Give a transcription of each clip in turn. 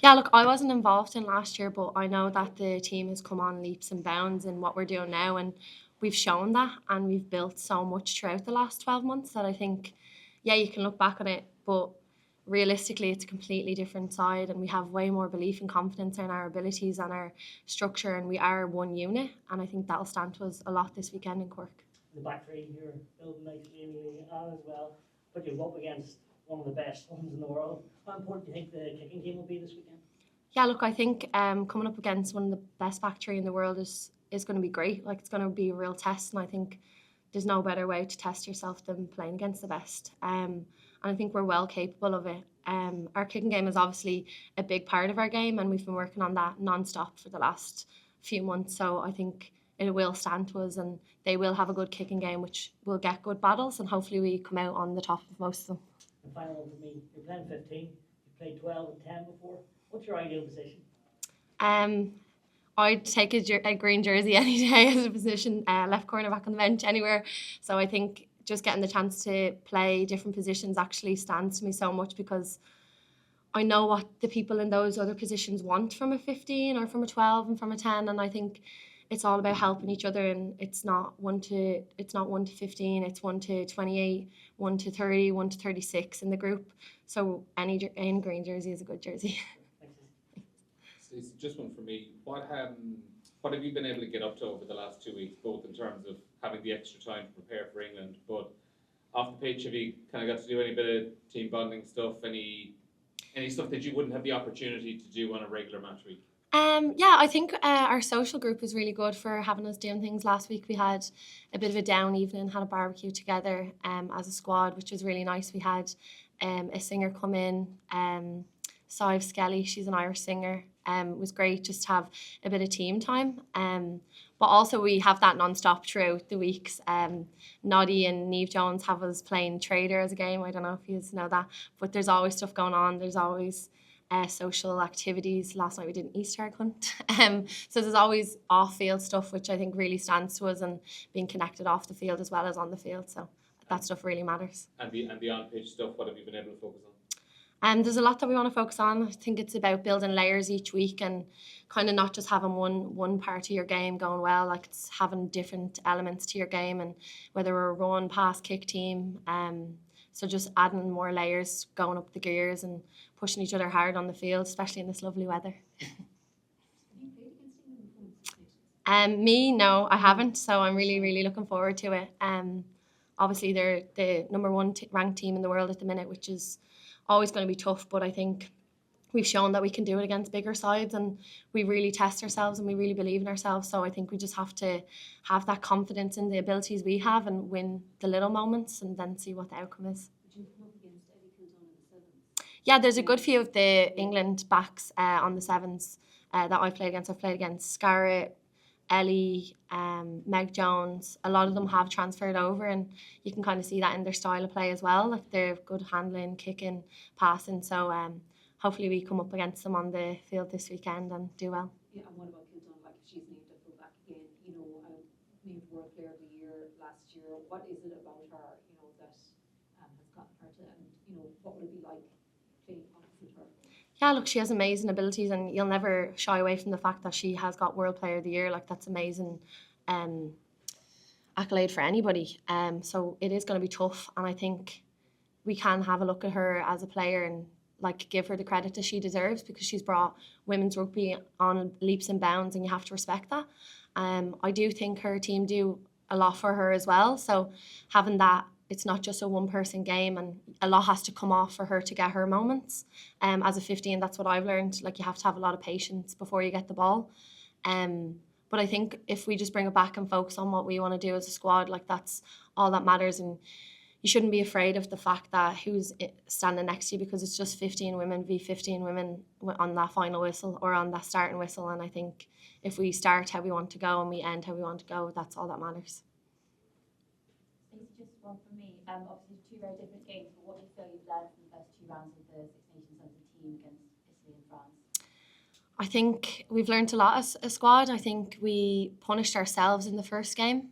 Yeah, look, I wasn't involved in last year, but I know that the team has come on leaps and bounds in what we're doing now, and we've shown that, and we've built so much throughout the last 12 months that I think, yeah, you can look back on it, but realistically, it's a completely different side, and we have way more belief and confidence in our abilities and our structure, and we are one unit, and I think that'll stand to us a lot this weekend in Cork. The back three here building nicely on as well, but you're up against one of the best ones in the world. How important do you think the kicking team will be this weekend? Yeah, look, I think coming up against one of the best back three in the world is going to be great. Like, it's going to be a real test, and I think there's no better way to test yourself than playing against the best. And I think we're well capable of it. Our kicking game is obviously a big part of our game, and we've been working on that non-stop for the last few months. So I think it will stand to us, and they will have a good kicking game, which will get good battles, and hopefully we come out on the top of most of them. The final one for me, you're playing 15, you've played 12 and 10 before. What's your ideal position? Um, I'd take a green jersey any day as a position, left corner, back on the bench, anywhere. So I think just getting the chance to play different positions actually stands to me so much, because I know what the people in those other positions want from a 15 or from a 12 and from a 10, and I think it's all about helping each other, and it's not 1 to 15, it's 1 to 28, 1 to 30, 1 to 36 in the group. So any green jersey is a good jersey. It's just one for me. What have you been able to get up to over the last 2 weeks, both in terms of having the extra time to prepare for England, but off the pitch, have you kind of got to do any bit of team bonding stuff, any stuff that you wouldn't have the opportunity to do on a regular match week? Yeah, I think our social group was really good for having us doing things. Last week we had a bit of a down evening, had a barbecue together as a squad, which was really nice. We had a singer come in, Sive Skelly, she's an Irish singer. It was great just to have a bit of team time. But also we have that non-stop throughout the weeks. Noddy and Neve Jones have us playing Trader as a game. I don't know if you know that, but there's always stuff going on. There's always social activities. Last night we did an Easter egg hunt. So there's always off-field stuff, which I think really stands to us, and being connected off the field as well as on the field. So that stuff really matters. And the on-pitch stuff, what have you been able to focus on? There's a lot that we want to focus on. I think it's about building layers each week, and kind of not just having one part of your game going well. Like, it's having different elements to your game, and whether we're a run, pass, kick team. So just adding more layers, going up the gears, and pushing each other hard on the field, especially in this lovely weather. Me, no, I haven't. So I'm really, really looking forward to it. Obviously, they're the number one ranked team in the world at the minute, which is always going to be tough. But I think we've shown that we can do it against bigger sides, and we really test ourselves and we really believe in ourselves. So I think we just have to have that confidence in the abilities we have and win the little moments, and then see what the outcome is. Yeah, there's a good few of the England backs on the sevens that I've played against. I've played against Scarrett, Ellie, Meg Jones. A lot of them have transferred over, and you can kind of see that in their style of play as well. Like, they're good handling, kicking, passing. So hopefully we come up against them on the field this weekend and do well. Yeah, and what about Kilton? Like, she's named a fullback again, named World Player of the Year last year. What is it about her, that has gotten her to, and what would it be like playing opposite her? Yeah, look, she has amazing abilities, and you'll never shy away from the fact that she has got World Player of the Year. Like, that's amazing accolade for anybody. So it is going to be tough, and I think we can have a look at her as a player and give her the credit that she deserves, because she's brought women's rugby on leaps and bounds, and you have to respect that. I do think her team do a lot for her as well. So having that, it's not just a one-person game, and a lot has to come off for her to get her moments. As a 15, that's what I've learned. Like, you have to have a lot of patience before you get the ball. But I think if we just bring it back and focus on what we want to do as a squad, that's all that matters. And you shouldn't be afraid of the fact that who's standing next to you, because it's just 15 women v 15 women on that final whistle or on that starting whistle. And I think if we start how we want to go and we end how we want to go, that's all that matters. Just one for me. Obviously, two very different games, but what do you feel you've learned from the first two rounds of the Six Nations as a team against Italy and France? I think we've learned a lot as a squad. I think we punished ourselves in the first game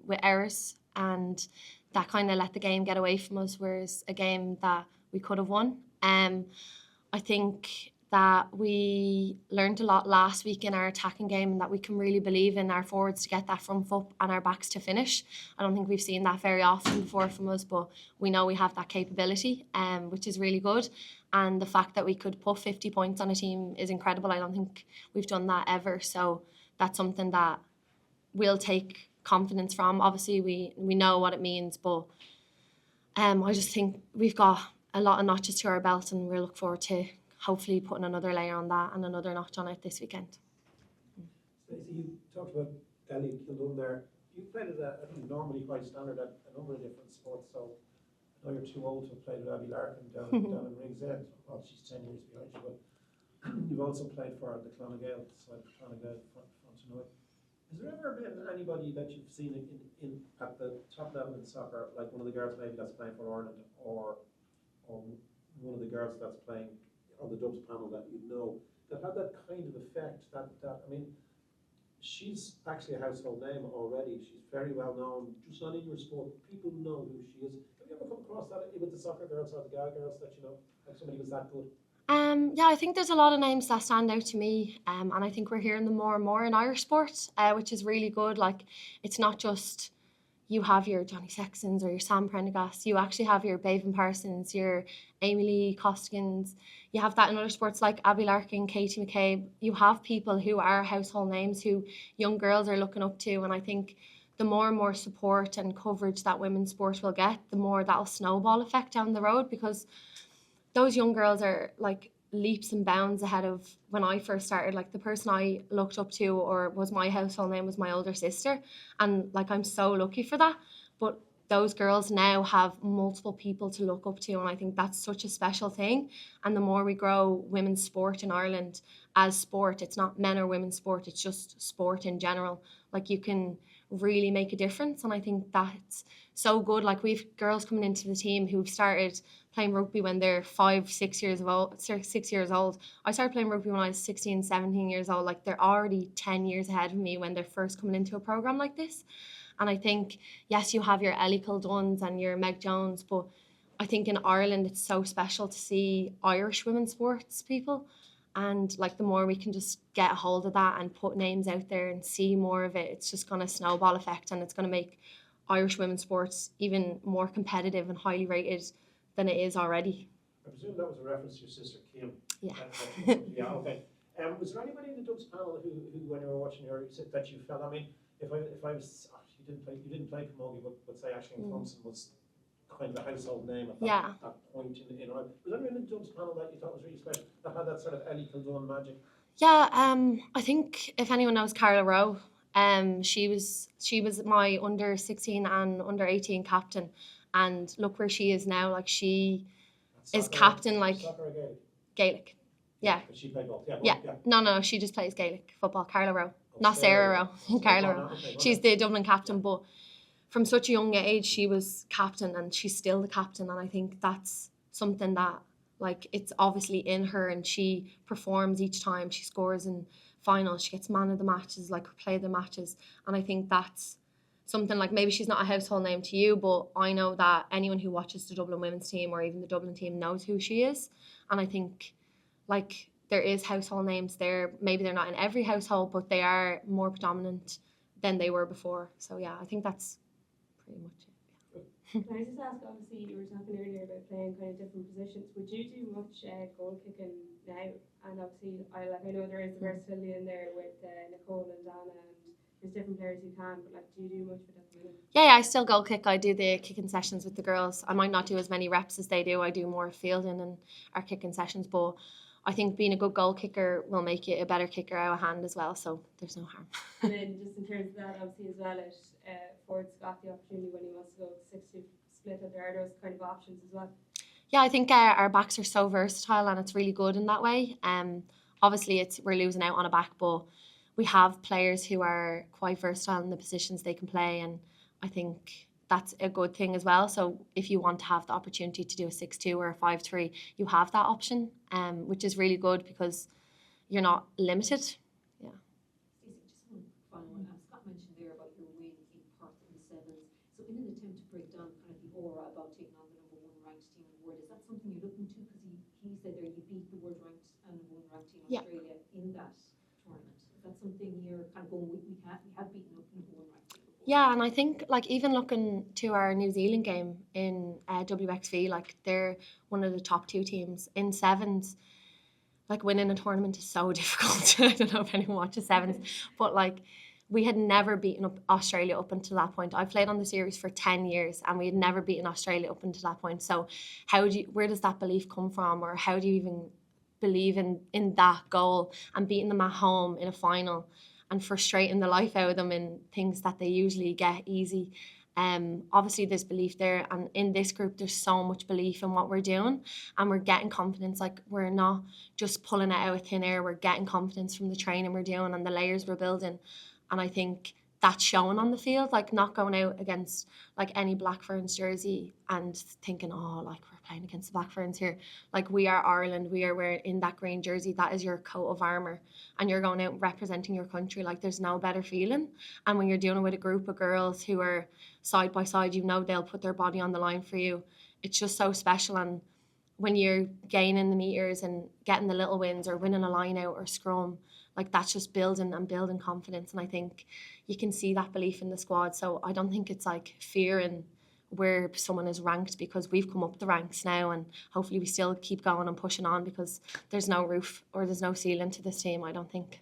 with errors, and that kind of let the game get away from us, whereas a game that we could have won. I think that we learned a lot last week in our attacking game, and that we can really believe in our forwards to get that front foot and our backs to finish. I don't think we've seen that very often before from us, but we know we have that capability, which is really good. And the fact that we could put 50 points on a team is incredible. I don't think we've done that ever. So that's something that we'll take confidence from. Obviously, we know what it means, but I just think we've got a lot of notches to our belt, and we'll look forward to hopefully putting another layer on that and another notch on it this weekend. Stacey, you talked about Ellie Kildun there. You've played at I think normally quite standard at a number of different sports, so I know you're too old to have played with Abby Larkin down in Rigs End. Well, she's 10 years behind you, but you've also played for the Clonagale side of Clonagale front tonight. Has there ever been anybody that you've seen in at the top level in soccer, like one of the girls maybe that's playing for Ireland, or one of the girls that's playing on the Dubs panel that you know, that had that kind of effect, that I mean, she's actually a household name already. She's very well known, just not in your sport. People know who she is. Have you ever come across that with the soccer girls or the Gal girls, that you know, like somebody was that good? Yeah, I think there's a lot of names that stand out to me, and I think we're hearing them more and more in Irish sport, which is really good. Like, it's not just you have your Johnny Sextons or your Sam Prendergast. You actually have your Bevan Parsons, your Amy Lee Costigan's. You have that in other sports like Abby Larkin, Katie McCabe. You have people who are household names who young girls are looking up to, and I think the more and more support and coverage that women's sport will get, the more that'll snowball effect down the road, because those young girls are like leaps and bounds ahead of when I first started. Like, the person I looked up to or was my household name was my older sister, and like, I'm so lucky for that. But those girls now have multiple people to look up to, and I think that's such a special thing. And the more we grow women's sport in Ireland as sport, it's not men or women's sport, it's just sport in general, like, you can really make a difference. And I think that's so good. Like, we've girls coming into the team who've started playing rugby when they're 6 years old. I started playing rugby when I was 16, 17 years old. Like, they're already 10 years ahead of me when they're first coming into a program like this. And I think, yes, you have your Ellie Kilduns and your Meg Jones, but I think in Ireland it's so special to see Irish women's sports people. And like, the more we can just get a hold of that and put names out there and see more of it, it's just going to snowball effect, and it's going to make Irish women's sports even more competitive and highly rated than it is already. I presume that was a reference to your sister Kim. Yeah. Yeah, okay. Was there anybody in the Dubs panel who when you were watching her, that you felt? I mean, if I was, you didn't play Camogie, but say Aisling Thompson was kind of a household name at that point in Ireland. Was there anyone in the Dubs panel that you thought was really special, that had that sort of Ellie Kildun magic? Yeah, I think if anyone knows Carla Rowe, she was my under 16 and under 18 captain, and look where she is now. Like, she is captain, like soccer or Gaelic? Gaelic. Yeah. But she played both. Yeah. No, she just plays Gaelic football. Carla Rowe, not Sarah Rowe. Carla Rowe. She's the Dublin captain, but from such a young age she was captain, and she's still the captain. And I think that's something that, like, it's obviously in her, and she performs each time she scores in finals. She gets man of the matches, like, play the matches. And I think that's something, like, maybe she's not a household name to you, but I know that anyone who watches the Dublin women's team or even the Dublin team knows who she is. And I think, like, there is household names there. Maybe they're not in every household, but they are more predominant than they were before. So yeah, I think that's pretty much it. Can I just ask, obviously you were talking earlier about playing kind of different positions. Would you do much goal kicking now? And obviously I know there is the versatility in there with Nicole and Dana, and there's different players who can, but like, do you do much with that at the minute? Yeah, I still goal kick. I do the kicking sessions with the girls. I might not do as many reps as they do. I do more fielding and our kicking sessions, but I think being a good goal kicker will make you a better kicker out of hand as well, so there's no harm. And then just in terms of that, obviously as well, Ford's got the opportunity when he wants to go 6-2 split up. There are those kind of options as well. Yeah, I think our backs are so versatile, and it's really good in that way. Obviously we're losing out on a back, but we have players who are quite versatile in the positions they can play, and I think that's a good thing as well. So if you want to have the opportunity to do a 6-2 or a 5-3, you have that option, which is really good because you're not limited. Yeah. Stacey, just one final one. Scott mentioned there about your win in Perth in the sevens. So in an attempt to break down kind of the aura about taking on the number one ranked team in the world, is that something you're looking to? Because he said there you beat the world ranked and number one Yeah. Australia in that tournament? Is that something you're kind of going, we have beaten up number one ranked before? Yeah, and I think like even looking to our New Zealand game in WXV, like they're one of the top two teams in sevens. Like winning a tournament is so difficult. I don't know if anyone watches sevens, but like we had never beaten up Australia up until that point. I played on the series for 10 years and we had never beaten Australia up until that point. So where does that belief come from, or how do you even believe in that goal and beating them at home in a final and frustrating the life out of them in things that they usually get easy? Obviously there's belief there, and in this group there's so much belief in what we're doing and we're getting confidence. Like we're not just pulling it out of thin air, we're getting confidence from the training we're doing and the layers we're building, and I think that's showing on the field. Like not going out against like any Black Ferns jersey and thinking, oh, like we're playing against the Black Ferns here. Like we are Ireland, we are wearing in that green jersey, that is your coat of armour, and you're going out representing your country. Like there's no better feeling. And when you're doing it with a group of girls who are side by side, you know they'll put their body on the line for you. It's just so special. And when you're gaining the meters and getting the little wins or winning a line out or scrum, like that's just building and building confidence. And I think you can see that belief in the squad. So I don't think it's like fear in where someone is ranked, because we've come up the ranks now and hopefully we still keep going and pushing on, because there's no roof or there's no ceiling to this team, I don't think.